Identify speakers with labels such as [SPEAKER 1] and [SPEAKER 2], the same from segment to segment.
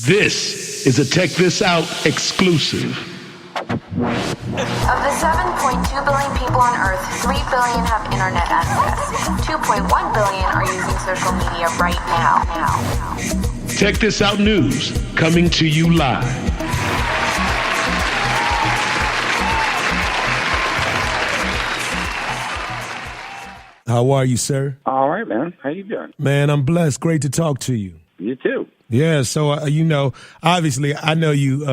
[SPEAKER 1] This is a Check This Out exclusive.
[SPEAKER 2] Of the 7.2 billion people on Earth, 3 billion have internet access. 2.1 billion are using social media right now.
[SPEAKER 1] Check This Out News, coming to you live.
[SPEAKER 3] How are you, sir?
[SPEAKER 4] All right, man. How you doing?
[SPEAKER 3] Man, I'm blessed. Great to talk to you.
[SPEAKER 4] You too.
[SPEAKER 3] Yeah, so, obviously, I know you,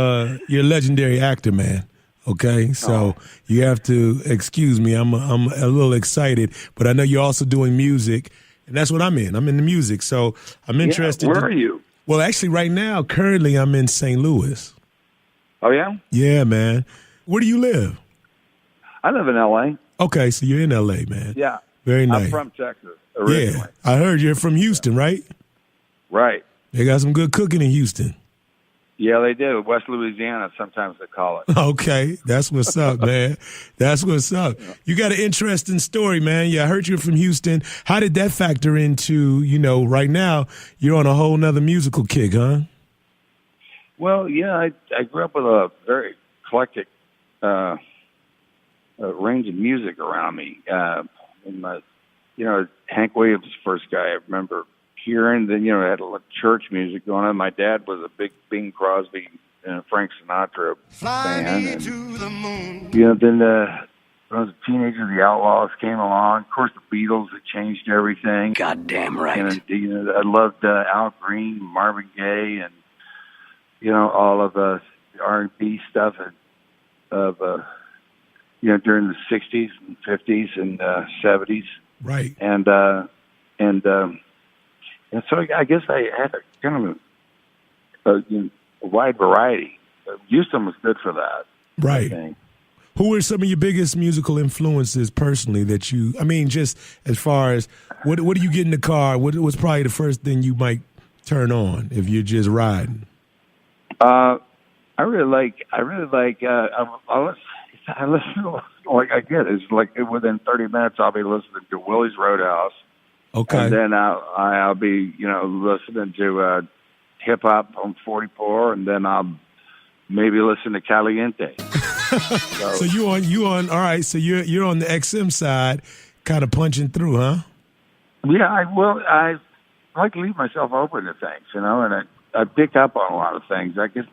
[SPEAKER 3] you're a legendary actor, man. Okay, so you have to excuse me. I'm a little excited, but I know you're also doing music, and that's what I'm in. I'm in the music, so I'm interested.
[SPEAKER 4] Where are you?
[SPEAKER 3] Well, actually, right now, currently, I'm in St. Louis.
[SPEAKER 4] Oh, yeah?
[SPEAKER 3] Yeah, man. Where do you live?
[SPEAKER 4] I live in L.A.
[SPEAKER 3] Okay, so you're in L.A., man.
[SPEAKER 4] Yeah.
[SPEAKER 3] Very nice.
[SPEAKER 4] I'm from Texas originally.
[SPEAKER 3] Yeah, I heard you're from Houston, right?
[SPEAKER 4] Right.
[SPEAKER 3] They got some good cooking in Houston.
[SPEAKER 4] Yeah, they do. West Louisiana, sometimes they call it.
[SPEAKER 3] Okay, that's what's up, man. That's what's up. You got an interesting story, man. Yeah, I heard you're from Houston. How did that factor into, right now you're on a whole nother musical kick, huh?
[SPEAKER 4] Well, yeah, I grew up with a very eclectic range of music around me. Hank Williams, the first guy I remember hearing. Then, I had a lot of church music going on. My dad was a big Bing Crosby and Frank Sinatra fan. And,
[SPEAKER 5] to the moon.
[SPEAKER 4] Then when I was a teenager, the Outlaws came along. Of course, the Beatles had changed everything.
[SPEAKER 5] Goddamn right.
[SPEAKER 4] And, I loved Al Green, Marvin Gaye, and, all of the R&B stuff during the 60s and 50s and 70s.
[SPEAKER 3] Right.
[SPEAKER 4] And so I guess I had a kind of a wide variety. Houston was good for that.
[SPEAKER 3] Right.
[SPEAKER 4] I think.
[SPEAKER 3] Who were some of your biggest musical influences personally that just as far as what do you get in the car? What was probably the first thing you might turn on if you're just riding? I listen like I get it. It's like within 30 minutes I'll be listening to Willie's Roadhouse. Okay.
[SPEAKER 4] And then I'll be, listening to hip hop on 44, and then I'll maybe listen to Caliente.
[SPEAKER 3] So you on all right, so you're on the XM side, kind of punching through, huh?
[SPEAKER 4] Yeah, I like to leave myself open to things, and I pick up on a lot of things. I get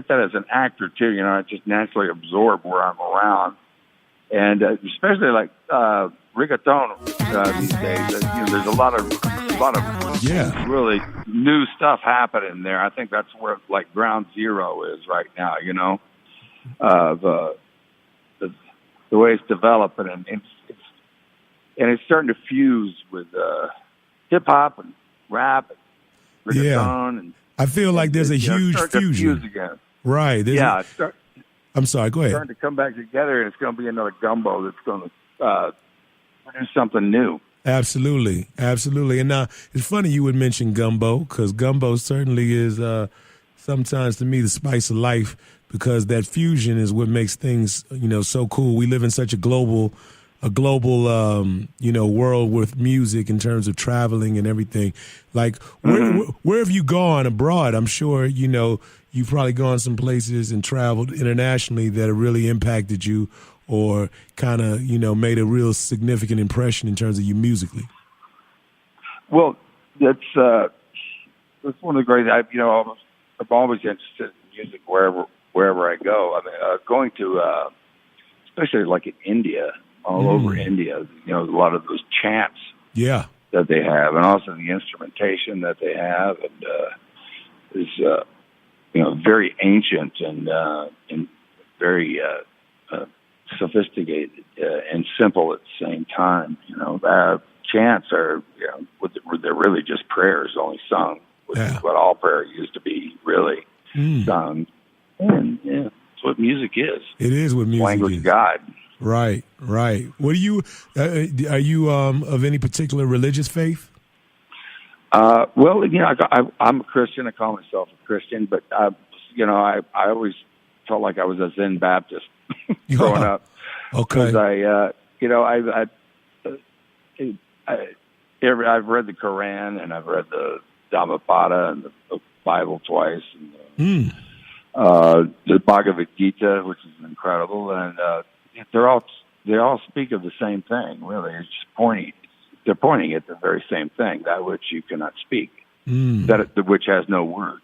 [SPEAKER 4] that as an actor too, I just naturally absorb where I'm around. And especially like reggaeton these days, there's a lot of really new stuff happening there. I think that's where like ground zero is right now. The way it's developing, and it's starting to fuse with hip hop and rap and reggaeton.
[SPEAKER 3] Yeah.
[SPEAKER 4] And
[SPEAKER 3] I feel like there's a huge fusion.
[SPEAKER 4] To fuse again.
[SPEAKER 3] Right. I'm sorry, go ahead.
[SPEAKER 4] Starting to come back together, and it's going to be another gumbo that's going to produce something new.
[SPEAKER 3] Absolutely. And now, it's funny you would mention gumbo, because gumbo certainly is sometimes, to me, the spice of life, because that fusion is what makes things, so cool. We live in such a global world with music in terms of traveling and everything. Like, where have you gone abroad? I'm sure, you've probably gone some places and traveled internationally that have really impacted you or kind of, made a real significant impression in terms of you musically.
[SPEAKER 4] Well, that's one of the great, I'm always interested in music wherever I go. I mean, going to, especially like in India, all over India, a lot of those chants that they have, and also the instrumentation that they have, and is very ancient and very sophisticated and simple at the same time. Chants are they're really just prayers only sung, which is what all prayer used to be really sung. And it's what music is.
[SPEAKER 3] It is what music
[SPEAKER 4] language
[SPEAKER 3] is.
[SPEAKER 4] Of God.
[SPEAKER 3] Right. What are you of any particular religious faith?
[SPEAKER 4] Well, I'm a Christian. I call myself a Christian, but I always felt like I was a Zen Baptist growing up.
[SPEAKER 3] Okay.
[SPEAKER 4] Because I've read the Quran, and I've read the Dhammapada and the Bible twice, and the Bhagavad Gita, which is incredible, and they all speak of the same thing. Really, it's just pointing. They're pointing at the very same thing, that which you cannot speak, which has no words.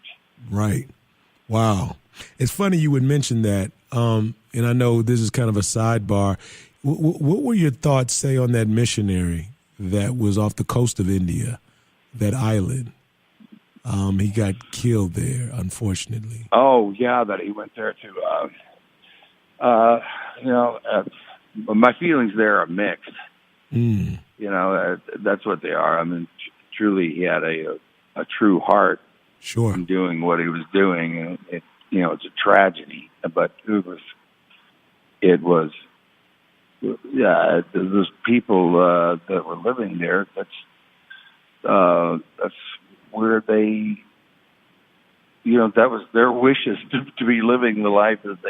[SPEAKER 3] Right. Wow. It's funny you would mention that, and I know this is kind of a sidebar. What were your thoughts, say, on that missionary that was off the coast of India, that island? He got killed there, unfortunately.
[SPEAKER 4] Oh, yeah, that he went there to, my feelings there are mixed. That's what they are. I mean, truly, he had a true heart in doing what he was doing. And it's a tragedy, but those people that were living there, that's where they, that was their wishes to be living the life that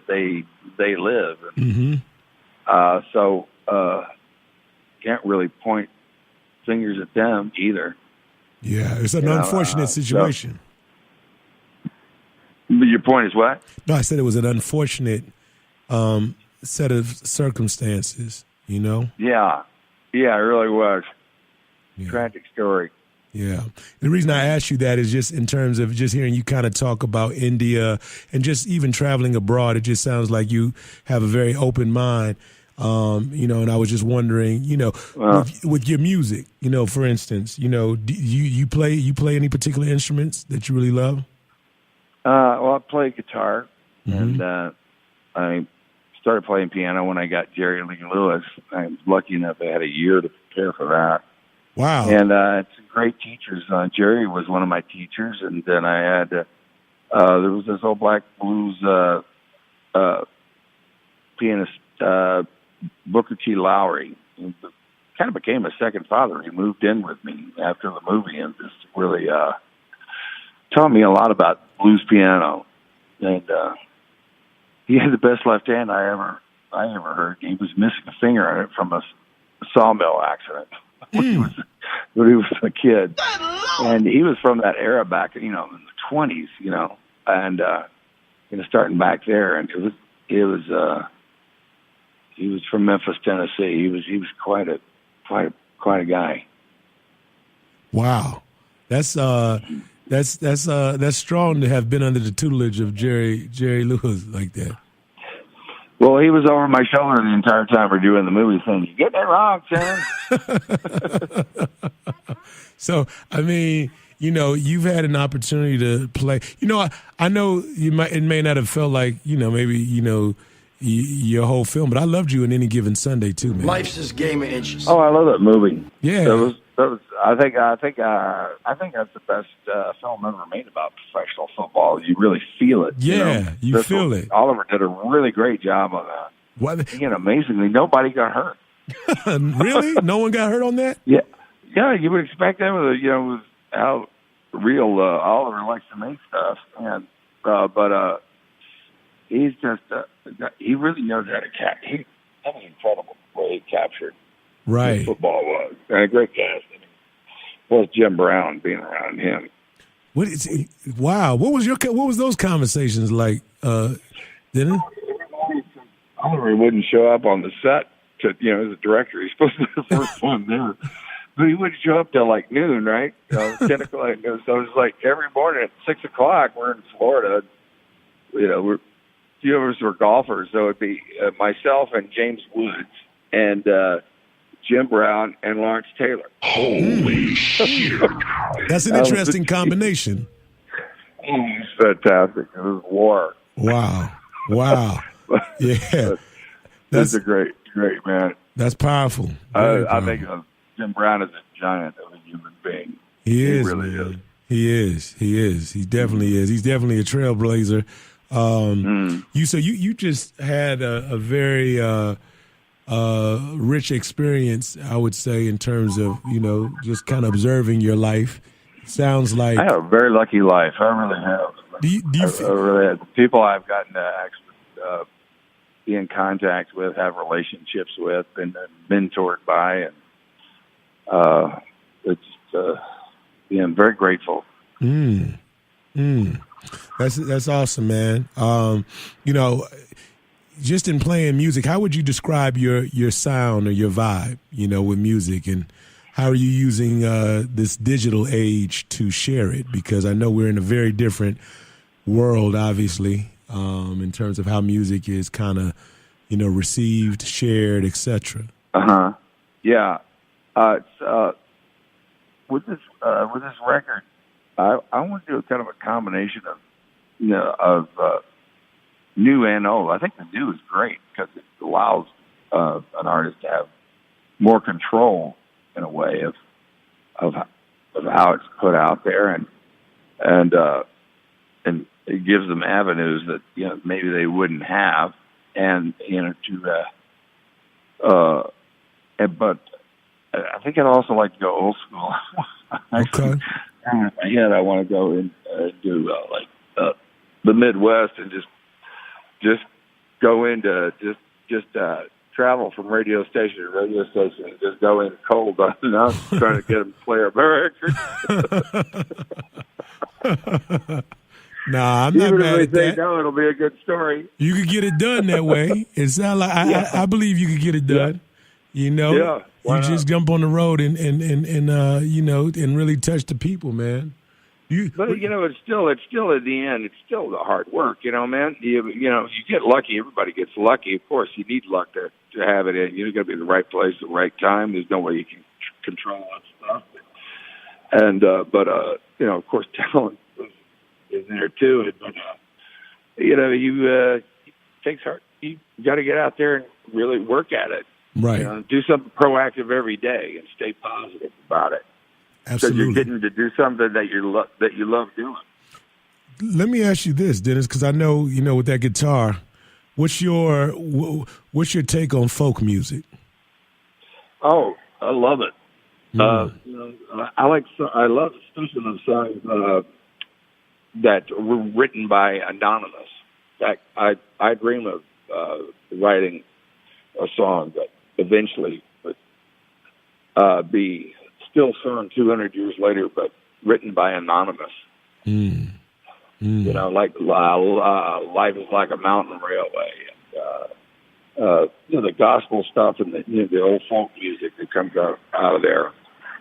[SPEAKER 4] they live. So can't really point fingers at them either.
[SPEAKER 3] Yeah, it's an unfortunate situation.
[SPEAKER 4] But your point is what?
[SPEAKER 3] No, I said it was an unfortunate set of circumstances,
[SPEAKER 4] Yeah, it really was.
[SPEAKER 3] Yeah.
[SPEAKER 4] Tragic story.
[SPEAKER 3] Yeah. The reason I asked you that is just in terms of just hearing you kind of talk about India and just even traveling abroad. It just sounds like you have a very open mind, and I was just wondering, with your music, for instance, do you play any particular instruments that you really love?
[SPEAKER 4] Well, I play guitar, and I started playing piano when I got Jerry Lee Lewis. I was lucky enough I had a year to prepare for that.
[SPEAKER 3] Wow.
[SPEAKER 4] And it's great teachers. Jerry was one of my teachers, and then I had there was this old black blues pianist, Booker T. Lowry, who kind of became a second father. He moved in with me after the movie and just really taught me a lot about blues piano. And he had the best left hand I ever heard. He was missing a finger on it from a sawmill accident when he was a kid. And he was from that era back, in the 20s, and starting back there. And he was from Memphis, Tennessee. He was quite a guy.
[SPEAKER 3] Wow. That's strong to have been under the tutelage of Jerry Lewis like that.
[SPEAKER 4] Well, he was over my shoulder the entire time we're doing the movie saying, "You get that wrong, son."
[SPEAKER 3] So, I mean, you've had an opportunity to play. I know it may not have felt like, maybe, your whole film, but I loved you in Any Given Sunday too, man.
[SPEAKER 5] Life's this game of inches.
[SPEAKER 4] Oh, I love that movie.
[SPEAKER 3] Yeah.
[SPEAKER 4] That was, I think that's the best film ever made about professional football. You really feel it.
[SPEAKER 3] Yeah, you feel it.
[SPEAKER 4] Oliver did a really great job on that.
[SPEAKER 3] What?
[SPEAKER 4] Amazingly, nobody got hurt.
[SPEAKER 3] Really? No one got hurt on that?
[SPEAKER 4] Yeah. Yeah, you would expect that with how real Oliver likes to make stuff, and but he's just he really knows how to capture. That was incredible the way he captured
[SPEAKER 3] right
[SPEAKER 4] what football was, and a great cast. Plus Jim Brown being around him.
[SPEAKER 3] Wow! What was those conversations like? Dennis?
[SPEAKER 4] Oliver wouldn't show up on the set to as a director. He's supposed to be the first one there. But he wouldn't show up till like noon, right? 10 o'clock. So it was like every morning at 6 o'clock, we're in Florida. A few of us were golfers, so it'd be myself and James Woods and Jim Brown and Lawrence Taylor.
[SPEAKER 1] Holy shit!
[SPEAKER 3] That's an interesting combination.
[SPEAKER 4] It was fantastic. It was war.
[SPEAKER 3] Wow. Yeah,
[SPEAKER 4] that's a great man.
[SPEAKER 3] That's powerful.
[SPEAKER 4] I think Jim Brown is a giant of a human being.
[SPEAKER 3] He
[SPEAKER 4] really is.
[SPEAKER 3] He is. He definitely is. He's definitely a trailblazer. You just had a very rich experience, I would say, in terms of just kind of observing your life. Sounds like
[SPEAKER 4] I have a very lucky life. I really have. I really have. The people I've gotten to actually be in contact with, have relationships with, and mentored by, and I'm very grateful.
[SPEAKER 3] That's awesome, man. You know, just in playing music, how would you describe your sound or your vibe, you know, with music, and how are you using this digital age to share it? Because I know we're in a very different world, obviously, in terms of how music is kind of, you know, received, shared, etc.
[SPEAKER 4] Yeah. It's, with this record, I want to do a kind of a combination of, you know, of new and old. I think the new is great because it allows an artist to have more control in a way of how it's put out there, and it gives them avenues that, you know, maybe they wouldn't have, and, you know, but I think I'd also like to go old school. Actually,
[SPEAKER 3] Okay.
[SPEAKER 4] in my head, I want to go and do the Midwest and just go into just travel from radio station to radio station and just go in cold. Not trying to get them to play our record.
[SPEAKER 3] Nah, I'm not
[SPEAKER 4] Even
[SPEAKER 3] mad
[SPEAKER 4] if
[SPEAKER 3] at
[SPEAKER 4] they say
[SPEAKER 3] that.
[SPEAKER 4] no, it'll be a good story.
[SPEAKER 3] You could get it done that way. It sounds like I believe you could get it done. You know,
[SPEAKER 4] Yeah, why
[SPEAKER 3] you just jump on the road and you know, and really touch the people, man.
[SPEAKER 4] But you know, it's still at the end. It's still the hard work, you know, man. You know, you get lucky. Everybody gets lucky. Of course, you need luck to have it in. You got to be in the right place at the right time. There's no way you can control that stuff. And but you know, of course, talent is there too. But you know, it takes hard. You got to get out there and really work at it.
[SPEAKER 3] Right.
[SPEAKER 4] You know, do something proactive every day and stay positive about it.
[SPEAKER 3] Absolutely.
[SPEAKER 4] Because you're getting to do something that you love doing.
[SPEAKER 3] Let me ask you this, Dennis, because I know, you know, with that guitar, what's your take on folk music?
[SPEAKER 4] Oh, I love it. You know, I love especially those songs that were written by anonymous. That I dream of writing a song that eventually would be still sung 200 years later, but written by anonymous. You know, like Life is Like a Mountain Railway, and you know, the gospel stuff and the old folk music that comes out of there.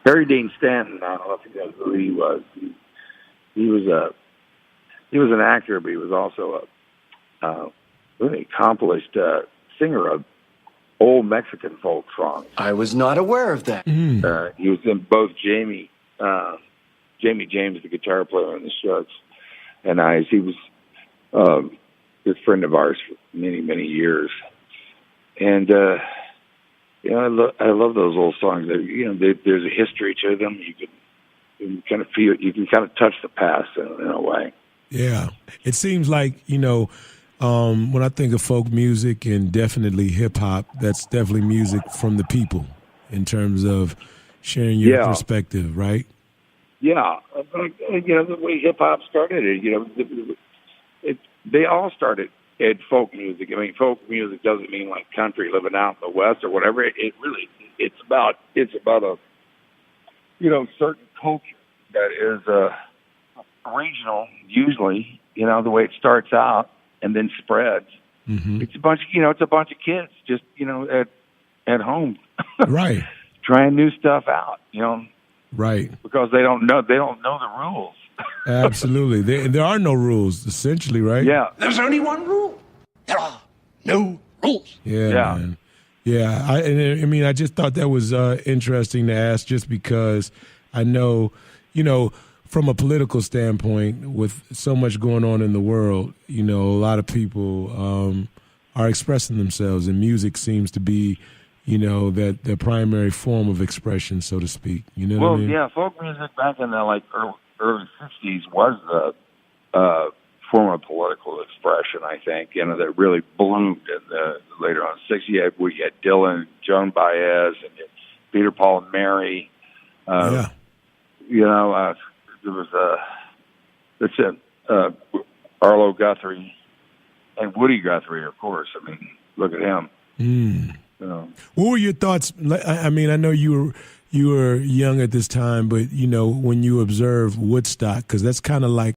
[SPEAKER 4] Harry Dean Stanton, I don't know if you guys know who he was. He was an actor, but he was also a really accomplished singer of old Mexican folk songs.
[SPEAKER 5] I was not aware of that.
[SPEAKER 4] He was in both Jamie James, the guitar player in the Shucks, and he was a good friend of ours for many, many years. And you know, I love those old songs. You know, there's a history to them. You can kind of feel, you can kind of touch the past in a way.
[SPEAKER 3] Yeah, it seems like, you know, when I think of folk music and definitely hip hop, that's definitely music from the people in terms of sharing your perspective, right?
[SPEAKER 4] Yeah, but, you know, the way hip hop started, you know, they all started in folk music. I mean, folk music doesn't mean like country, living out in the West or whatever. It's about a, you know, certain culture that is regional, usually. You know, the way it starts out and then spreads. Mm-hmm. It's a bunch of kids just, you know, at home,
[SPEAKER 3] right,
[SPEAKER 4] trying new stuff out. You know,
[SPEAKER 3] right,
[SPEAKER 4] because they don't know the rules.
[SPEAKER 3] Absolutely, there are no rules, essentially, right?
[SPEAKER 4] Yeah,
[SPEAKER 5] There's only one rule. There are no rules.
[SPEAKER 3] Yeah, man. Yeah. I mean, I just thought that was interesting to ask, just because I know, you know, from a political standpoint, with so much going on in the world, you know, a lot of people are expressing themselves, and music seems to be, you know, that the primary form of expression, so to speak. You know what I mean?
[SPEAKER 4] Yeah, folk music back in the early 60s was the form of political expression, I think, you know, that really bloomed in the later on 60s. We had Dylan, Joan Baez, and Peter, Paul, and Mary. You know, there was Arlo Guthrie and Woody Guthrie, of course. I mean, look at him. You know.
[SPEAKER 3] What were your thoughts? I mean, I know you were young at this time, but, you know, when you observe Woodstock, because that's kind of like